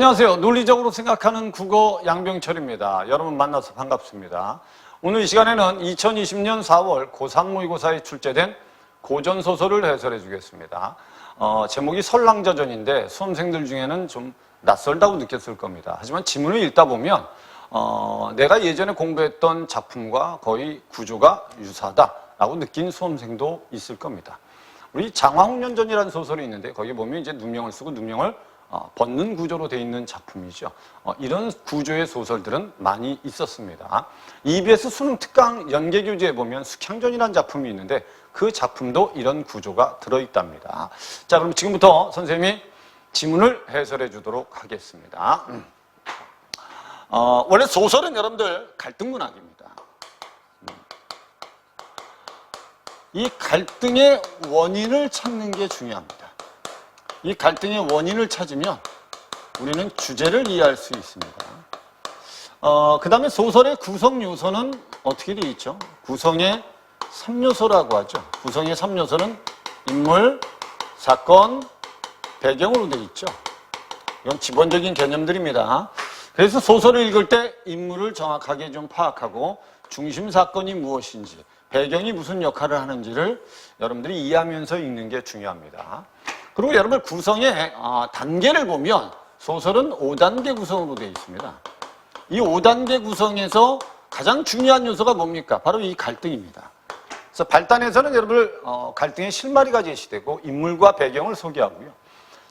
안녕하세요. 논리적으로 생각하는 국어 양병철입니다. 여러분 만나서 반갑습니다. 오늘 이 시간에는 2020년 4월 고3 모의고사에 출제된 고전소설을 해설해 주겠습니다. 제목이 설랑저전인데 수험생들 중에는 좀 낯설다고 느꼈을 겁니다. 하지만 지문을 읽다 보면 내가 예전에 공부했던 작품과 거의 구조가 유사하다라고 느낀 수험생도 있을 겁니다. 우리 장화홍련전이라는 소설이 있는데 거기 보면 이제 누명을 쓰고 누명을 벗는 구조로 되어 있는 작품이죠. 이런 구조의 소설들은 많이 있었습니다. EBS 수능 특강 연계교재에 보면 숙향전이라는 작품이 있는데 그 작품도 이런 구조가 들어있답니다. 자, 그럼 지금부터 선생님이 지문을 해설해 주도록 하겠습니다. 원래 소설은 여러분들 갈등문학입니다. 이 갈등의 원인을 찾는 게 중요합니다. 이 갈등의 원인을 찾으면 우리는 주제를 이해할 수 있습니다. 그 다음에 소설의 구성 요소는 어떻게 되어 있죠? 구성의 3요소라고 하죠. 구성의 3요소는 인물, 사건, 배경으로 되어 있죠. 이건 기본적인 개념들입니다. 그래서 소설을 읽을 때 인물을 정확하게 좀 파악하고 중심 사건이 무엇인지, 배경이 무슨 역할을 하는지를 여러분들이 이해하면서 읽는 게 중요합니다. 그리고 여러분 구성의 단계를 보면 소설은 5단계 구성으로 되어 있습니다. 이 5단계 구성에서 가장 중요한 요소가 뭡니까? 바로 이 갈등입니다. 그래서 발단에서는 여러분 갈등의 실마리가 제시되고 인물과 배경을 소개하고요.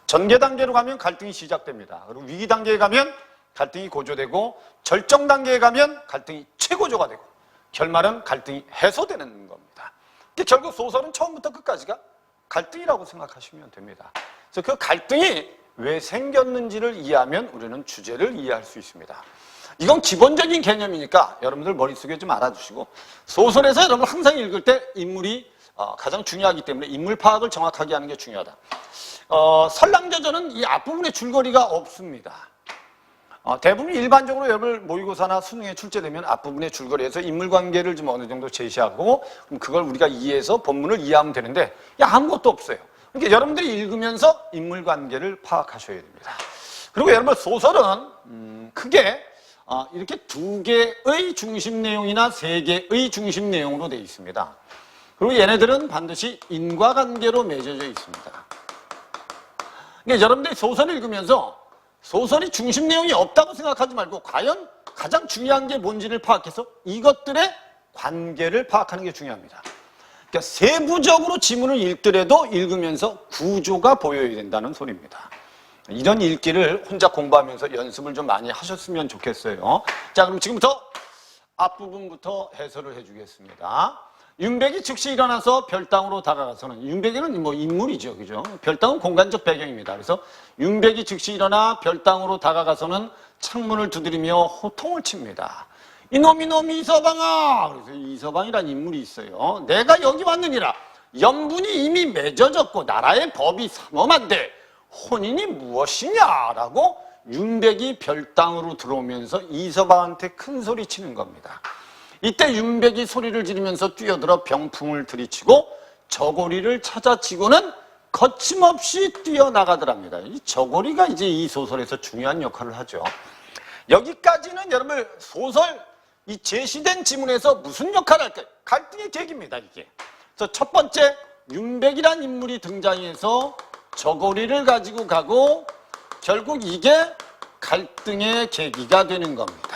전개 단계로 가면 갈등이 시작됩니다. 그리고 위기 단계에 가면 갈등이 고조되고 절정 단계에 가면 갈등이 최고조가 되고 결말은 갈등이 해소되는 겁니다. 결국 소설은 처음부터 끝까지가 갈등이라고 생각하시면 됩니다. 그래서 그 갈등이 왜 생겼는지를 이해하면 우리는 주제를 이해할 수 있습니다. 이건 기본적인 개념이니까 여러분들 머릿속에 좀 알아두시고 소설에서 여러분 항상 읽을 때 인물이 가장 중요하기 때문에 인물 파악을 정확하게 하는 게 중요하다. 설랑저전은 이 앞부분에 줄거리가 없습니다. 대부분 일반적으로 여러분 모의고사나 수능에 출제되면 앞부분에 줄거리에서 인물관계를 좀 어느 정도 제시하고 그걸 우리가 이해해서 본문을 이해하면 되는데 아무것도 없어요. 그러니까 여러분들이 읽으면서 인물관계를 파악하셔야 됩니다. 그리고 여러분 소설은 크게 이렇게 2개의 중심 내용이나 3개의 중심 내용으로 되어 있습니다. 그리고 얘네들은 반드시 인과관계로 맺어져 있습니다. 그러니까 여러분들이 소설을 읽으면서 소설이 중심 내용이 없다고 생각하지 말고 과연 가장 중요한 게 뭔지를 파악해서 이것들의 관계를 파악하는 게 중요합니다. 그러니까 세부적으로 지문을 읽더라도 읽으면서 구조가 보여야 된다는 소리입니다. 이런 읽기를 혼자 공부하면서 연습을 좀 많이 하셨으면 좋겠어요. 자, 그럼 지금부터 앞부분부터 해설을 해주겠습니다. 윤백이 즉시 일어나서 별당으로 다가가서는, 윤백이는 뭐 인물이죠, 그죠? 별당은 공간적 배경입니다. 그래서 윤백이 즉시 일어나 별당으로 다가가서는 창문을 두드리며 호통을 칩니다. 이놈 이서방아! 그래서 이서방이란 인물이 있어요. 내가 여기 왔느니라. 연분이 이미 맺어졌고 나라의 법이 삼엄한데 혼인이 무엇이냐라고 윤백이 별당으로 들어오면서 이서방한테 큰 소리 치는 겁니다. 이때 윤백이 소리를 지르면서 뛰어들어 병풍을 들이치고 저고리를 찾아치고는 거침없이 뛰어나가더랍니다. 이 저고리가 이제 이 소설에서 중요한 역할을 하죠. 여기까지는 여러분 소설 이 제시된 지문에서 무슨 역할을 할까요? 갈등의 계기입니다, 이게. 그래서 첫 번째 윤백이란 인물이 등장해서 저고리를 가지고 가고 결국 이게 갈등의 계기가 되는 겁니다.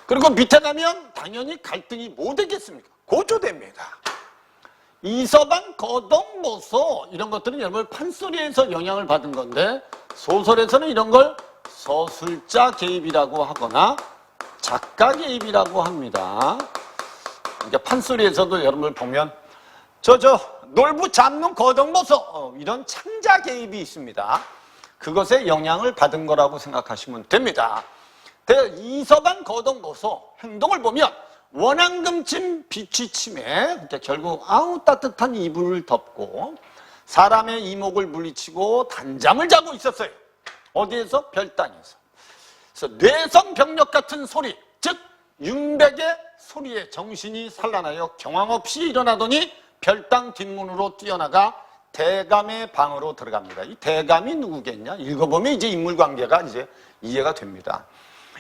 그리고 밑에 가면 당연히 갈등이 뭐 되겠습니까? 고조됩니다. 이서방, 거덕모소 이런 것들은 여러분 판소리에서 영향을 받은 건데 소설에서는 이런 걸 서술자 개입이라고 하거나 작가 개입이라고 합니다. 그러니까 판소리에서도 여러분들 보면 놀부 잡는 거덕모소 이런 창자 개입이 있습니다. 그것에 영향을 받은 거라고 생각하시면 됩니다. 이서방 거덕모소 행동을 보면 원앙금침 비취침에 그러니까 결국 따뜻한 이불을 덮고 사람의 이목을 물리치고 단잠을 자고 있었어요. 어디에서? 별당에서. 그래서 뇌성병력 같은 소리, 즉 윤백의 소리에 정신이 산란하여 경황 없이 일어나더니 별당 뒷문으로 뛰어나가 대감의 방으로 들어갑니다. 이 대감이 누구겠냐? 읽어보면 이제 인물관계가 이제 이해가 됩니다.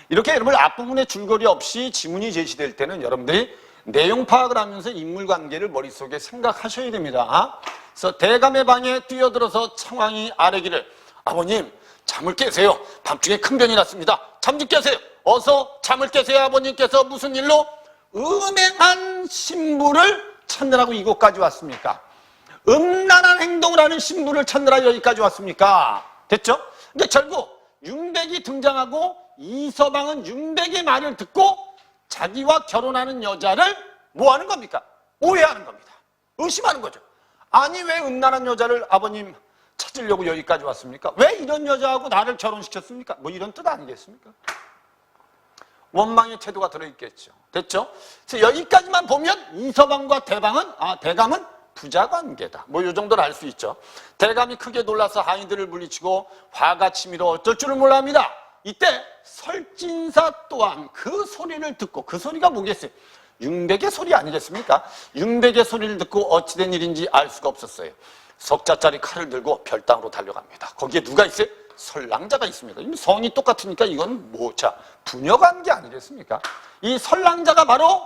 이렇게 여러분 앞부분에 줄거리 없이 지문이 제시될 때는 여러분들이 내용 파악을 하면서 인물관계를 머릿속에 생각하셔야 됩니다. 그래서 대감의 방에 뛰어들어서 창왕이 아뢰기를 아버님 잠을 깨세요. 밤중에 큰 변이 났습니다. 잠 좀 깨세요. 어서 잠을 깨세요. 아버님께서 무슨 일로 음행한 신부를 찾느라고 이곳까지 왔습니까? 음란한 행동을 하는 신부를 찾느라 여기까지 왔습니까? 됐죠? 근데 결국 윤백이 등장하고 이서방은 윤백의 말을 듣고 자기와 결혼하는 여자를 뭐 하는 겁니까? 오해하는 겁니다. 의심하는 거죠. 아니 왜 음란한 여자를 아버님 찾으려고 여기까지 왔습니까? 왜 이런 여자하고 나를 결혼시켰습니까? 뭐 이런 뜻 아니겠습니까? 원망의 태도가 들어있겠죠. 됐죠? 그래서 여기까지만 보면 이서방과 대감은 부자관계다. 뭐 이 정도는 알 수 있죠. 대감이 크게 놀라서 하인들을 물리치고 화가 치밀어 어쩔 줄을 몰라 합니다. 이때 설진사 또한 그 소리를 듣고, 그 소리가 뭐겠어요? 윤백의 소리 아니겠습니까? 윤백의 소리를 듣고 어찌된 일인지 알 수가 없었어요. 석자짜리 칼을 들고 별당으로 달려갑니다. 거기에 누가 있어요? 설랑자가 있습니다. 성이 똑같으니까 이건 뭐, 자, 부녀관계 아니겠습니까? 이 설랑자가 바로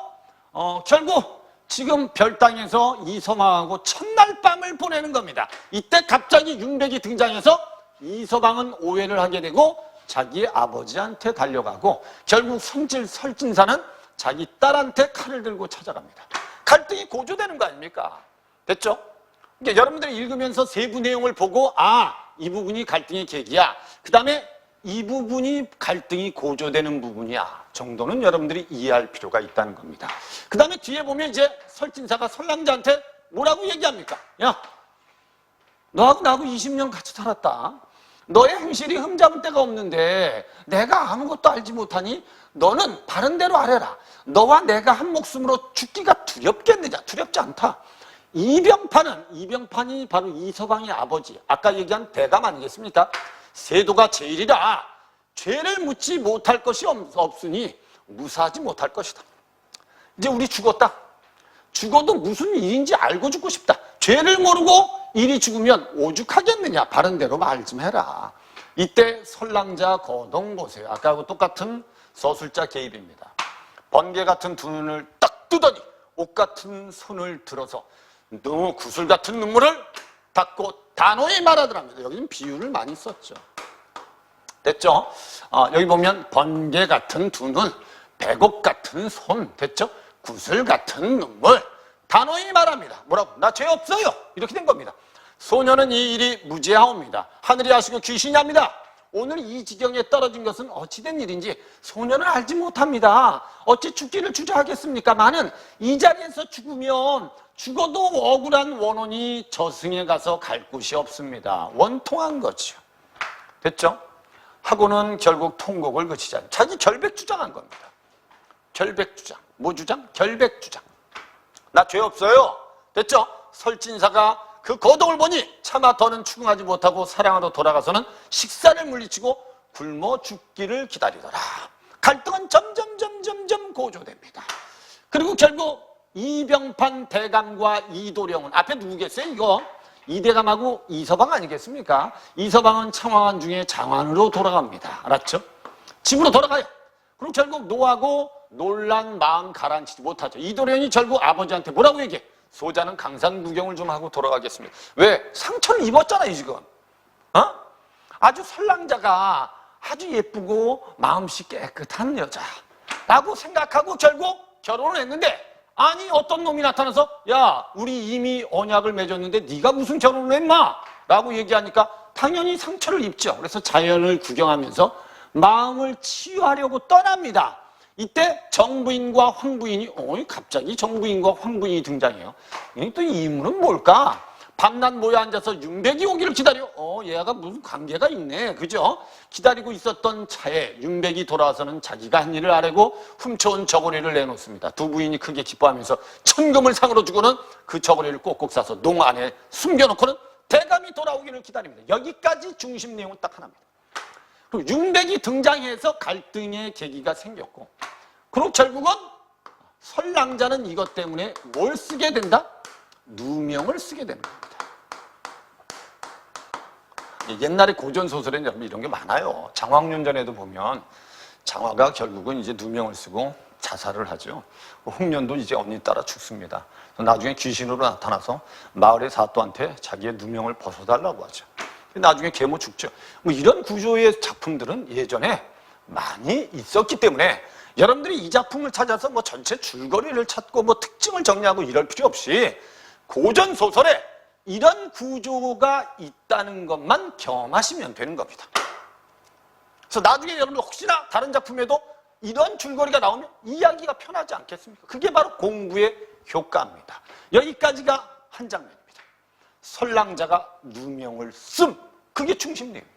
결국 지금 별당에서 이서방하고 첫날 밤을 보내는 겁니다. 이때 갑자기 윤백이 등장해서 이서방은 오해를 하게 되고 자기의 아버지한테 달려가고 결국 설진사는 자기 딸한테 칼을 들고 찾아갑니다. 갈등이 고조되는 거 아닙니까? 됐죠? 그러니까 여러분들이 읽으면서 세부 내용을 보고 이 부분이 갈등의 계기야. 그 다음에 이 부분이 갈등이 고조되는 부분이야 정도는 여러분들이 이해할 필요가 있다는 겁니다. 그 다음에 뒤에 보면 이제 설진사가 설랑자한테 뭐라고 얘기합니까? 야, 너하고 나하고 20년 같이 살았다. 너의 행실이 흠잡을 데가 없는데 내가 아무것도 알지 못하니 너는 바른 대로 아뢰라. 너와 내가 한 목숨으로 죽기가 두렵겠느냐? 두렵지 않다. 이병판이 바로 이서방의 아버지, 아까 얘기한 대감 아니겠습니까? 세도가 제일이라 죄를 묻지 못할 것이 없으니 무사하지 못할 것이다. 이제 우리 죽었다. 죽어도 무슨 일인지 알고 죽고 싶다. 죄를 모르고 일이 죽으면 오죽하겠느냐. 바른 대로 말 좀 해라. 이때 설랑자 거동 보세요. 아까하고 똑같은 서술자 개입입니다. 번개 같은 두 눈을 딱 뜨더니 옷 같은 손을 들어서 구슬 같은 눈물을 닦고 단호히 말하더랍니다. 여기는 비유를 많이 썼죠. 됐죠? 여기 보면 번개 같은 두 눈, 백옥 같은 손, 됐죠? 구슬 같은 눈물, 단호히 말합니다. 뭐라고? 나 죄 없어요. 이렇게 된 겁니다. 소녀는 이 일이 무죄하옵니다. 하늘이 하시고 귀신이 합니다. 오늘 이 지경에 떨어진 것은 어찌된 일인지 소녀는 알지 못합니다. 어찌 죽기를 주저하겠습니까마는 이 자리에서 죽어도 억울한 원혼이 저승에 가서 갈 곳이 없습니다. 원통한 거죠. 됐죠? 하고는 결국 통곡을 그치지 않아요. 자기 결백 주장한 겁니다. 결백 주장. 뭐 주장? 결백 주장. 나 죄 없어요. 됐죠? 설진사가 그 거동을 보니 차마 더는 추궁하지 못하고 사랑하러 돌아가서는 식사를 물리치고 굶어 죽기를 기다리더라. 갈등은 점점 고조됩니다. 그리고 결국 이병판 대감과 이도령은 앞에 누구겠어요? 이거 이대감하고 이서방 아니겠습니까? 이서방은 창왕한 중에 장안으로 돌아갑니다. 알았죠? 집으로 돌아가요. 그럼 결국 노하고 놀란 마음 가라앉히지 못하죠. 이도령이 결국 아버지한테 뭐라고 얘기해? 소자는 강산 구경을 좀 하고 돌아가겠습니다. 왜? 상처를 입었잖아요, 지금. 아주 설랑자가 아주 예쁘고 마음씨 깨끗한 여자라고 생각하고 결국 결혼을 했는데 아니 어떤 놈이 나타나서 야 우리 이미 언약을 맺었는데 네가 무슨 결혼을 했나? 라고 얘기하니까 당연히 상처를 입죠. 그래서 자연을 구경하면서 마음을 치유하려고 떠납니다. 이때 정부인과 황부인이 갑자기 정부인과 황부인이 등장해요. 또 이 인물은 뭘까? 밤낮 모여 앉아서 윤백이 오기를 기다려. 얘가 무슨 관계가 있네. 그죠? 기다리고 있었던 차에 윤백이 돌아와서는 자기가 한 일을 아뢰고 훔쳐온 저고리를 내놓습니다. 두 부인이 크게 기뻐하면서 천금을 상으로 주고는 그 저고리를 꼭꼭 싸서 농 안에 숨겨놓고는 대감이 돌아오기를 기다립니다. 여기까지 중심 내용은 딱 하나입니다. 그리고 윤백이 등장해서 갈등의 계기가 생겼고 그리고 결국은 설랑자는 이것 때문에 뭘 쓰게 된다? 누명을 쓰게 되는 겁니다. 옛날에 고전 소설에는 여러분 이런 게 많아요. 장화홍련전에도 보면 장화가 결국은 이제 누명을 쓰고 자살을 하죠. 홍련도 이제 언니 따라 죽습니다. 나중에 귀신으로 나타나서 마을의 사또한테 자기의 누명을 벗어달라고 하죠. 나중에 계모 죽죠. 뭐 이런 구조의 작품들은 예전에 많이 있었기 때문에 여러분들이 이 작품을 찾아서 뭐 전체 줄거리를 찾고 뭐 특징을 정리하고 이럴 필요 없이 고전 소설에 이런 구조가 있다는 것만 경험하시면 되는 겁니다. 그래서 나중에 여러분들 혹시나 다른 작품에도 이런 줄거리가 나오면 이야기가 편하지 않겠습니까? 그게 바로 공부의 효과입니다. 여기까지가 한 장면입니다. 설랑자가 누명을 씀. 그게 중심 내용이에요.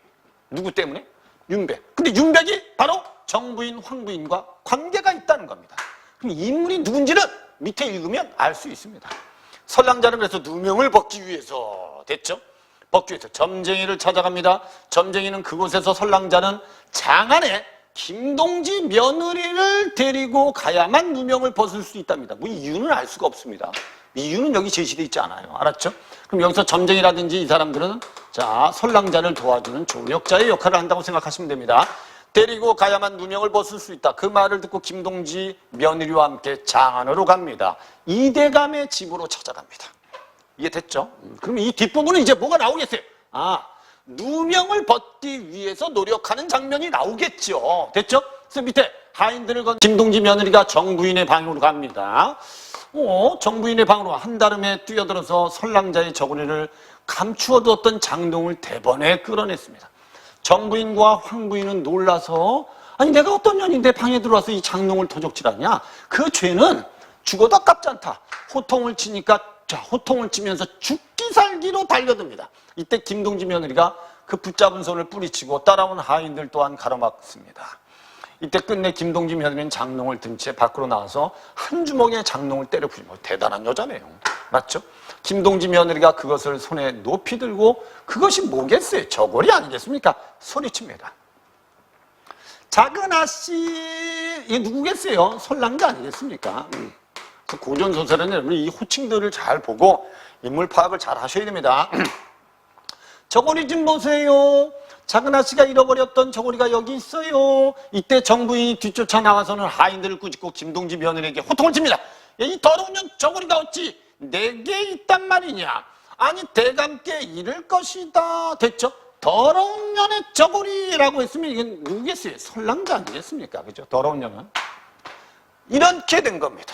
누구 때문에? 윤백. 근데 윤백이 바로 정부인 황부인과 관계가 있다는 겁니다. 그럼 인물이 누군지는 밑에 읽으면 알 수 있습니다. 설랑자는 그래서 누명을 벗기 위해서 됐죠. 벗기 위해서 점쟁이를 찾아갑니다. 점쟁이는 그곳에서 설랑자는 장안에 김동지 며느리를 데리고 가야만 누명을 벗을 수 있답니다. 뭐 이유는 알 수가 없습니다. 이유는 여기 제시되어 있지 않아요. 알았죠? 그럼 여기서 점쟁이라든지 이 사람들은 자 설랑자를 도와주는 조력자의 역할을 한다고 생각하시면 됩니다. 데리고 가야만 누명을 벗을 수 있다. 그 말을 듣고 김동지 며느리와 함께 장안으로 갑니다. 이대감의 집으로 찾아갑니다. 이해됐죠? 그럼 이 뒷부분은 이제 뭐가 나오겠어요? 누명을 벗기 위해서 노력하는 장면이 나오겠죠. 됐죠? 그래서 밑에 하인들을 건 김동지 며느리가 정부인의 방으로 갑니다. 정부인의 방으로 한달음에 뛰어들어서 설랑자의 저고리를 감추어두었던 장롱을 대번에 끌어냈습니다. 정부인과 황부인은 놀라서 아니 내가 어떤 년이 내 방에 들어와서 이 장롱을 도적질하냐? 그 죄는 죽어도 아깝지 않다. 호통을 치니까 자 호통을 치면서 죽기 살기로 달려듭니다. 이때 김동지 며느리가 그 붙잡은 손을 뿌리치고 따라온 하인들 또한 가로막습니다. 이때 끝내 김동지 며느리는 장롱을 든 채 밖으로 나와서 한 주먹에 장롱을 때려 부리고 대단한 여자네요. 맞죠? 김동지 며느리가 그것을 손에 높이 들고 그것이 뭐겠어요? 저고리 아니겠습니까? 소리칩니다. 작은 아씨 이게 누구겠어요? 설랑자 아니겠습니까? 고전 소설에는 이 호칭들을 잘 보고 인물 파악을 잘 하셔야 됩니다. 저고리 좀 보세요. 작은 아씨가 잃어버렸던 저고리가 여기 있어요. 이때 정부인이 뒤쫓아 나와서는 하인들을 꾸짖고 김동지 며느리에게 호통을 칩니다. 이 더러운 년 저고리가 어찌 내게 있단 말이냐. 아니 대감께 잃을 것이다. 됐죠? 더러운 년의 저고리라고 했으면 이건 누구겠어요? 설랑자 아니겠습니까? 그죠? 더러운 년은. 이렇게 된 겁니다.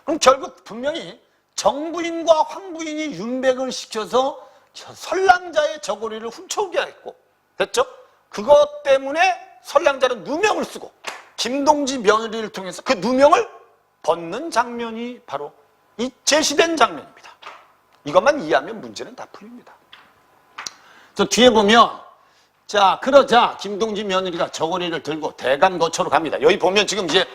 그럼 결국 분명히 정부인과 황부인이 윤백을 시켜서 설랑자의 저고리를 훔쳐오게 했고 됐죠? 그것 때문에 설랑자는 누명을 쓰고 김동지 며느리를 통해서 그 누명을 벗는 장면이 바로 이 제시된 장면입니다. 이것만 이해하면 문제는 다 풀립니다. 저 뒤에 보면 자 그러자 김동지 며느리가 저고리를 들고 대감 거처로 갑니다. 여기 보면 지금 이제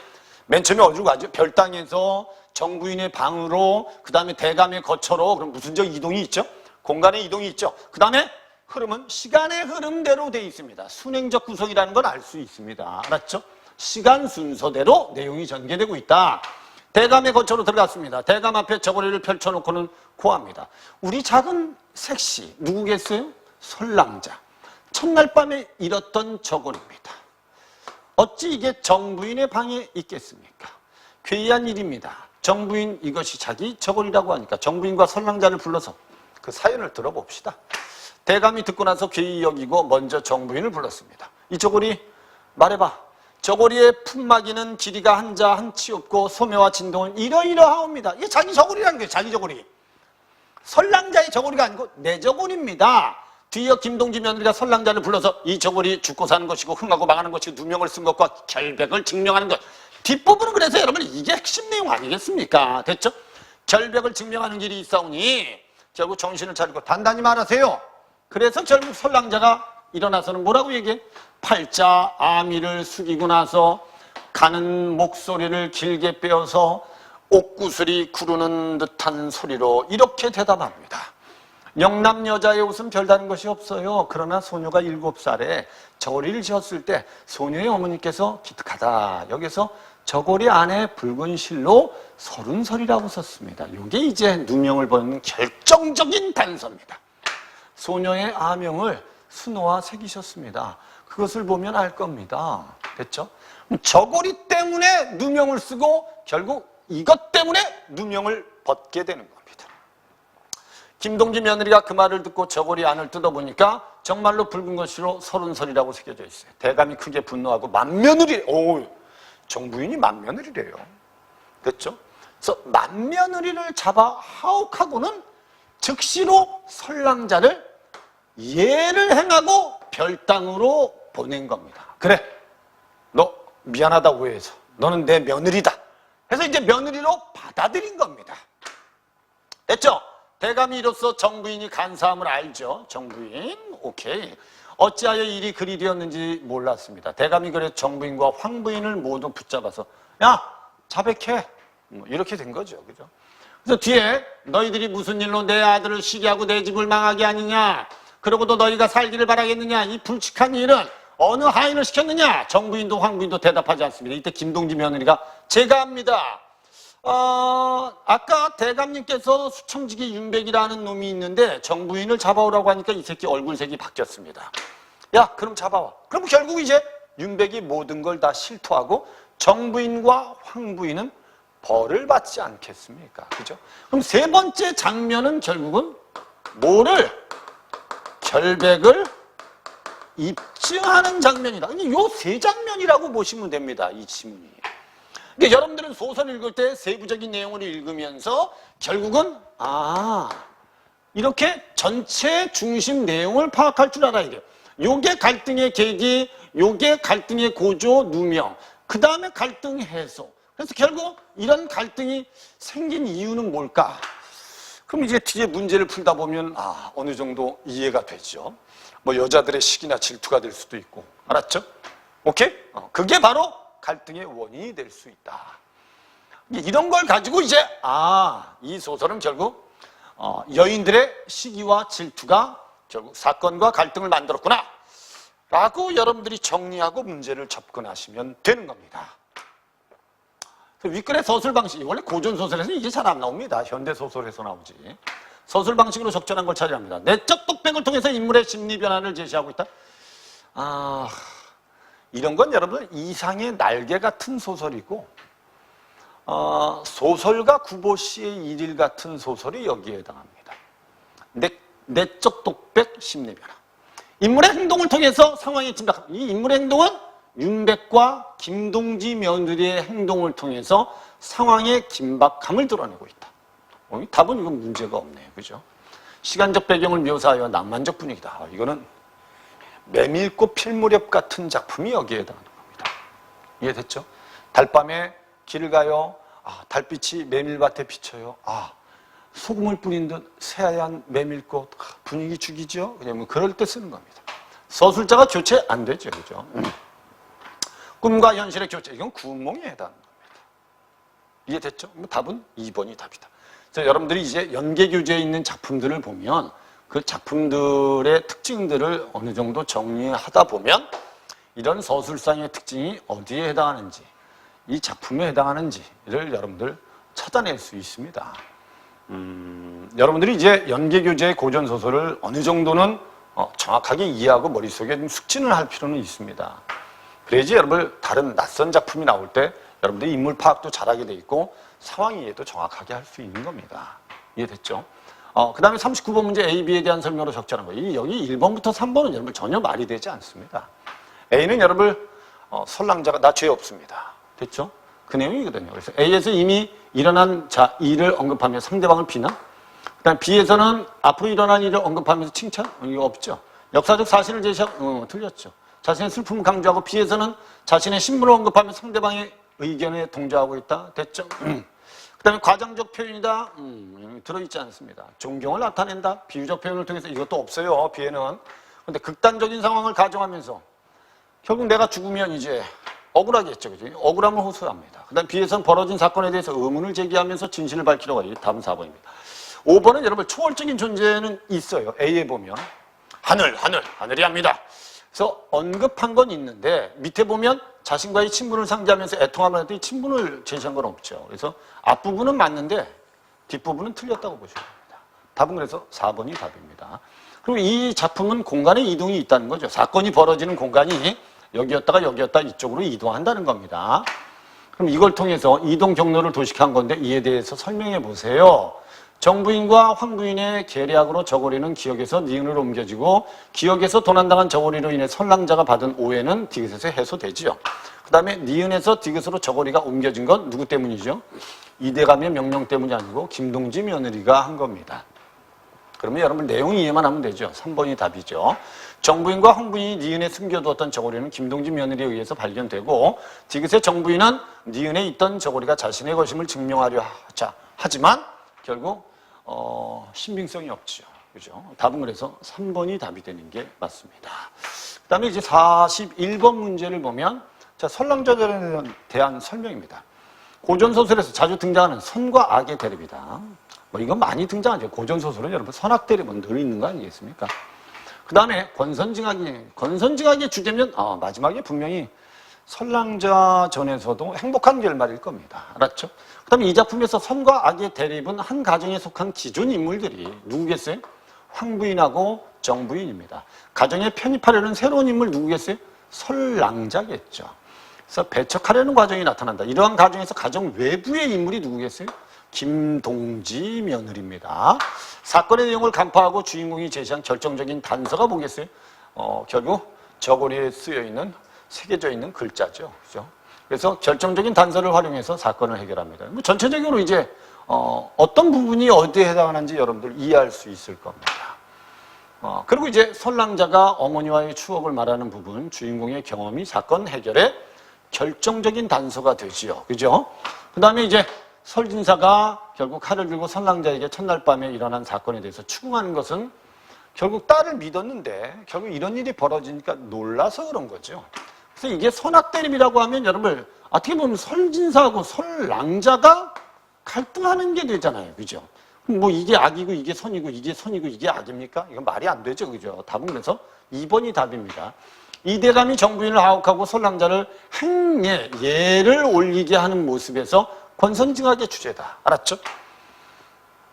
맨 처음에 어디로 가죠? 별당에서 정부인의 방으로 그 다음에 대감의 거처로 그럼 무슨 저 이동이 있죠? 공간의 이동이 있죠. 그 다음에 흐름은 시간의 흐름대로 되어 있습니다. 순행적 구성이라는 걸 알 수 있습니다. 알았죠? 시간 순서대로 내용이 전개되고 있다. 대감의 거처로 들어갔습니다. 대감 앞에 저고리를 펼쳐놓고는 고합니다. 우리 작은 색시 누구겠어요? 설랑자. 첫날 밤에 잃었던 저고리입니다. 어찌 이게 정부인의 방에 있겠습니까? 괴이한 일입니다. 정부인 이것이 자기 저고리라고 하니까 정부인과 설랑자를 불러서 그 사연을 들어봅시다. 대감이 듣고 나서 괴이 여기고 먼저 정부인을 불렀습니다. 이 저고리 말해봐. 저고리의 품막이는 길이가 한자 한치 없고 소매와 진동은 이러이러하옵니다. 이게 자기 저고리라는 거예요. 자기 저고리. 설랑자의 저고리가 아니고 내 저고리입니다. 뒤이어 김동지 며느리가 설랑자를 불러서 이 저고리 죽고 사는 것이고 흥하고 망하는 것이고 누명을 쓴 것과 결백을 증명하는 것. 뒷부분은 그래서 여러분 이게 핵심 내용 아니겠습니까? 됐죠? 결백을 증명하는 길이 있사오니 결국 정신을 차리고 단단히 말하세요. 그래서 결국 설랑자가 일어나서는 뭐라고 얘기해? 팔자 아미를 숙이고 나서 가는 목소리를 길게 빼어서 옥구슬이 구르는 듯한 소리로 이렇게 대답합니다. 영남 여자의 옷은 별다른 것이 없어요. 그러나 소녀가 7살에 저고리를 지었을 때 소녀의 어머니께서 기특하다. 여기서 저고리 안에 붉은 실로 30설이라고 썼습니다. 이게 이제 누명을 벗는 결정적인 단서입니다. 소녀의 아명을 수놓아 새기셨습니다. 그것을 보면 알 겁니다. 됐죠? 저고리 때문에 누명을 쓰고 결국 이것 때문에 누명을 벗게 되는 겁니다. 김동지 며느리가 그 말을 듣고 저고리 안을 뜯어보니까 정말로 붉은 것으로 서른설이라고 새겨져 있어요. 대감이 크게 분노하고 맏며느리, 정부인이 맏며느리래요. 됐죠? 그래서 맏며느리를 잡아 하옥하고는 즉시로 설랑자를 예를 행하고 별당으로 보낸 겁니다. 그래, 너 미안하다 오해해서 너는 내 며느리다 해서 이제 며느리로 받아들인 겁니다. 됐죠? 대감이 이로써 정부인이 간사함을 알죠. 정부인, 오케이. 어찌하여 일이 그리 되었는지 몰랐습니다. 대감이 그래 정부인과 황부인을 모두 붙잡아서 야, 자백해. 이렇게 된 거죠. 그죠? 그래서 뒤에 너희들이 무슨 일로 내 아들을 시기하고 내 집을 망하게 하느냐? 그러고도 너희가 살기를 바라겠느냐? 이 불측한 일은 어느 하인을 시켰느냐? 정부인도 황부인도 대답하지 않습니다. 이때 김동지 며느리가 제가 합니다. 아까 대감님께서 수청지기 윤백이라는 놈이 있는데 정부인을 잡아오라고 하니까 이 새끼 얼굴색이 바뀌었습니다. 야, 그럼 잡아와. 그럼 결국 이제 윤백이 모든 걸 다 실토하고 정부인과 황부인은 벌을 받지 않겠습니까? 그죠? 그럼 세 번째 장면은 결국은 뭐를? 결백을 입증하는 장면이다. 요 세 장면이라고 보시면 됩니다. 이 지문이. 그러니까 여러분들은 소설 읽을 때 세부적인 내용을 읽으면서 결국은 이렇게 전체 중심 내용을 파악할 줄 알아야 돼요. 요게 갈등의 계기, 요게 갈등의 고조, 누명, 그 다음에 갈등 해소. 그래서 결국 이런 갈등이 생긴 이유는 뭘까? 그럼 이제 뒤에 문제를 풀다 보면 어느 정도 이해가 되죠. 뭐 여자들의 시기나 질투가 될 수도 있고, 알았죠? 오케이? 그게 바로 갈등의 원인이 될 수 있다. 이런 걸 가지고 이제 이 소설은 결국 여인들의 시기와 질투가 결국 사건과 갈등을 만들었구나 라고 여러분들이 정리하고 문제를 접근하시면 되는 겁니다. 윗글의 서술 방식, 원래 고전 소설에서는 이게 잘 안 나옵니다. 현대 소설에서 나오지. 서술 방식으로 적절한 걸 찾으랍니다. 내적 독백을 통해서 인물의 심리 변화를 제시하고 있다. 이런 건 여러분 이상의 날개 같은 소설이고 소설가 구보씨의 일일 같은 소설이 여기에 해당합니다. 내적 독백 심리 변화. 인물의 행동을 통해서 상황에 짐작합니다. 이 인물의 행동은 윤백과 김동지 며느리의 행동을 통해서 상황의 긴박함을 드러내고 있다. 답은 이건 문제가 없네요. 그죠? 시간적 배경을 묘사하여 낭만적 분위기다. 이거는 메밀꽃 필 무렵 같은 작품이 여기에 해당하는 겁니다. 이해됐죠? 달밤에 길을 가요. 달빛이 메밀밭에 비쳐요. 소금을 뿌린 듯 새하얀 메밀꽃. 분위기 죽이죠? 왜냐면 그럴 때 쓰는 겁니다. 서술자가 교체 안 되죠. 그죠? 꿈과 현실의 교체. 이건 구운몽에 해당하는 겁니다. 이해됐죠? 답은 2번이 답이다. 그래서 여러분들이 이제 연계교재에 있는 작품들을 보면 그 작품들의 특징들을 어느 정도 정리하다 보면 이런 서술상의 특징이 어디에 해당하는지, 이 작품에 해당하는지를 여러분들 찾아낼 수 있습니다. 여러분들이 이제 연계교재의 고전소설을 어느 정도는 정확하게 이해하고 머릿속에 좀 숙지를 할 필요는 있습니다. 그래야지 여러분들 다른 낯선 작품이 나올 때 여러분들이 인물 파악도 잘하게 돼 있고 상황 이해도 정확하게 할 수 있는 겁니다. 이해됐죠? 그 다음에 39번 문제 A, B에 대한 설명으로 적절한 거예요. 여기 1번부터 3번은 여러분 전혀 말이 되지 않습니다. A는 여러분 설랑자가 나 죄 없습니다. 됐죠? 그 내용이거든요. 그래서 A에서 이미 일어난 일을 언급하며 상대방을 비난, 그 다음에 B에서는 앞으로 일어난 일을 언급하면서 칭찬? 이거 없죠. 역사적 사실을 제시하고 틀렸죠. 자신의 슬픔을 강조하고 B에서는 자신의 신분을 언급하며 상대방의 의견에 동조하고 있다. 됐죠? 그 다음에 과장적 표현이다. 들어있지 않습니다. 존경을 나타낸다. 비유적 표현을 통해서 이것도 없어요. B에는. 근데 극단적인 상황을 가정하면서 결국 내가 죽으면 이제 억울하겠죠. 그죠? 억울함을 호소합니다. 그 다음 B에서는 벌어진 사건에 대해서 의문을 제기하면서 진실을 밝히려고 해요. 답은 4번입니다. 5번은 여러분 초월적인 존재는 있어요. A에 보면 하늘이 합니다. 그래서 언급한 건 있는데 밑에 보면 자신과의 친분을 상기하면서 애통함을 했더니 친분을 제시한 건 없죠. 그래서 앞부분은 맞는데 뒷부분은 틀렸다고 보시면 됩니다. 답은 그래서 4번이 답입니다. 그리고 이 작품은 공간의 이동이 있다는 거죠. 사건이 벌어지는 공간이 여기였다가 여기였다 이쪽으로 이동한다는 겁니다. 그럼 이걸 통해서 이동 경로를 도식한 건데 이에 대해서 설명해 보세요. 정부인과 황부인의 계략으로 저고리는 기역에서 니은으로 옮겨지고 기역에서 도난당한 저고리로 인해 선랑자가 받은 오해는 디귿에서 해소되지요. 그 다음에 니은에서 디귿으로 저고리가 옮겨진 건 누구 때문이죠? 이대감의 명령 때문이 아니고 김동지 며느리가 한 겁니다. 그러면 여러분 내용 이해만 하면 되죠. 3번이 답이죠. 정부인과 황부인이 니은에 숨겨두었던 저고리는 김동지 며느리에 의해서 발견되고 디귿의 정부인은 니은에 있던 저고리가 자신의 것임을 증명하려 하지만 결국 신빙성이 없죠. 그죠? 답은 그래서 3번이 답이 되는 게 맞습니다. 그 다음에 이제 41번 문제를 보면 자, 선랑자전에 대한 설명입니다. 고전소설에서 자주 등장하는 선과 악의 대립이다. 뭐 이건 많이 등장하죠. 고전소설은 여러분 선악 대립은 늘 있는 거 아니겠습니까? 그 다음에 권선징악의 주제면 마지막에 분명히 선랑자전에서도 행복한 결말일 겁니다. 알았죠? 그 다음에 이 작품에서 선과 악의 대립은 한 가정에 속한 기존 인물들이 누구겠어요? 황부인하고 정부인입니다. 가정에 편입하려는 새로운 인물 누구겠어요? 설랑자겠죠. 그래서 배척하려는 과정이 나타난다. 이러한 가정에서 가정 외부의 인물이 누구겠어요? 김동지 며느리입니다. 사건의 내용을 간파하고 주인공이 제시한 결정적인 단서가 뭐겠어요? 결국 저고리에 쓰여있는 새겨져 있는 글자죠. 그죠? 그래서 결정적인 단서를 활용해서 사건을 해결합니다. 뭐 전체적으로 이제 어떤 부분이 어디에 해당하는지 여러분들 이해할 수 있을 겁니다. 그리고 이제 선랑자가 어머니와의 추억을 말하는 부분, 주인공의 경험이 사건 해결의 결정적인 단서가 되지요. 그죠? 그 다음에 이제 설진사가 결국 칼을 들고 선랑자에게 첫날 밤에 일어난 사건에 대해서 추궁하는 것은 결국 딸을 믿었는데 결국 이런 일이 벌어지니까 놀라서 그런 거죠. 그래서 이게 선악대립이라고 하면 여러분 어떻게 보면 설진사하고 설랑자가 갈등하는 게 되잖아요. 그죠? 뭐 이게 악이고 이게 선이고 이게 선이고 이게 악입니까? 이건 말이 안 되죠. 그죠? 답은 그래서 2번이 답입니다. 이대감이 정부인을 하옥하고 설랑자를 행예, 예를 올리게 하는 모습에서 권선징악의 주제다. 알았죠?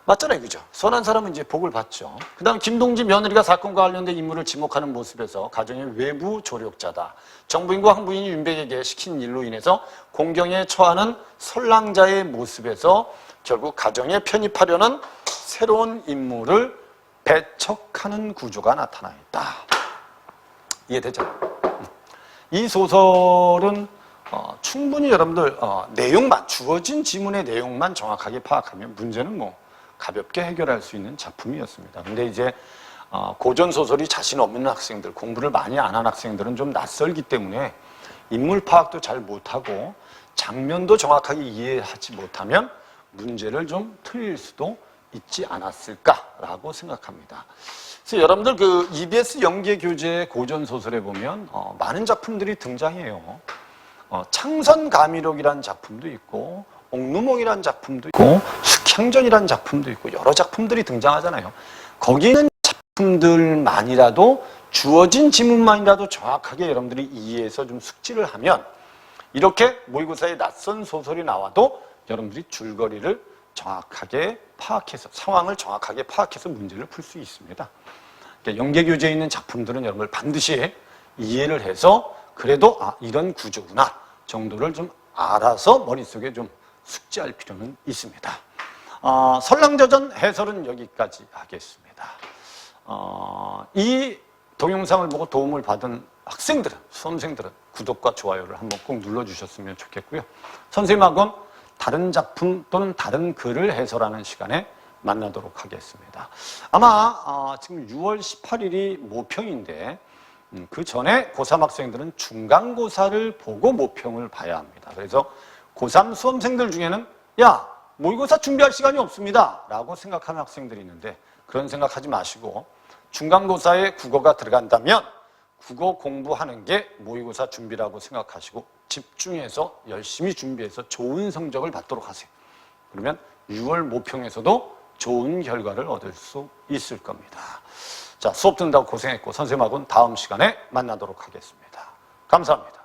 맞잖아요. 그죠? 선한 사람은 이제 복을 받죠. 그 다음 김동지 며느리가 사건과 관련된 인물을 지목하는 모습에서 가정의 외부 조력자다. 정부인과 황부인이 윤백에게 시킨 일로 인해서 공경에 처하는 설랑자의 모습에서 결국 가정에 편입하려는 새로운 인물을 배척하는 구조가 나타나 있다. 이해되죠? 이 소설은 충분히 여러분들 내용만, 주어진 지문의 내용만 정확하게 파악하면 문제는 뭐 가볍게 해결할 수 있는 작품이었습니다. 근데 이제 고전 소설이 자신 없는 학생들, 공부를 많이 안 한 학생들은 좀 낯설기 때문에 인물 파악도 잘 못하고 장면도 정확하게 이해하지 못하면 문제를 좀 틀릴 수도 있지 않았을까라고 생각합니다. 그래서 여러분들 그 EBS 연계교재 고전 소설에 보면 많은 작품들이 등장해요. 창선가미록이라는 작품도 있고 옥루몽이라는 작품도 있고 숙향전이라는 작품도 있고 여러 작품들이 등장하잖아요. 거기 있는 작품들만이라도 주어진 지문만이라도 정확하게 여러분들이 이해해서 좀 숙지를 하면 이렇게 모의고사에 낯선 소설이 나와도 여러분들이 줄거리를 정확하게 파악해서 상황을 정확하게 파악해서 문제를 풀 수 있습니다. 그러니까 연계교재에 있는 작품들은 여러분들 반드시 이해를 해서 그래도 이런 구조구나 정도를 좀 알아서 머릿속에 좀 숙지할 필요는 있습니다. 설랑자전 해설은 여기까지 하겠습니다. 이 동영상을 보고 도움을 받은 학생들은, 수험생들은 구독과 좋아요를 한번 꼭 눌러주셨으면 좋겠고요. 선생님하고 다른 작품 또는 다른 글을 해설하는 시간에 만나도록 하겠습니다. 아마 지금 6월 18일이 모평인데 그 전에 고3 학생들은 중간고사를 보고 모평을 봐야 합니다. 그래서 고3 수험생들 중에는 야, 모의고사 준비할 시간이 없습니다 라고 생각하는 학생들이 있는데 그런 생각하지 마시고 중간고사에 국어가 들어간다면 국어 공부하는 게 모의고사 준비라고 생각하시고 집중해서 열심히 준비해서 좋은 성적을 받도록 하세요. 그러면 6월 모평에서도 좋은 결과를 얻을 수 있을 겁니다. 자, 수업 듣는다고 고생했고 선생님하고는 다음 시간에 만나도록 하겠습니다. 감사합니다.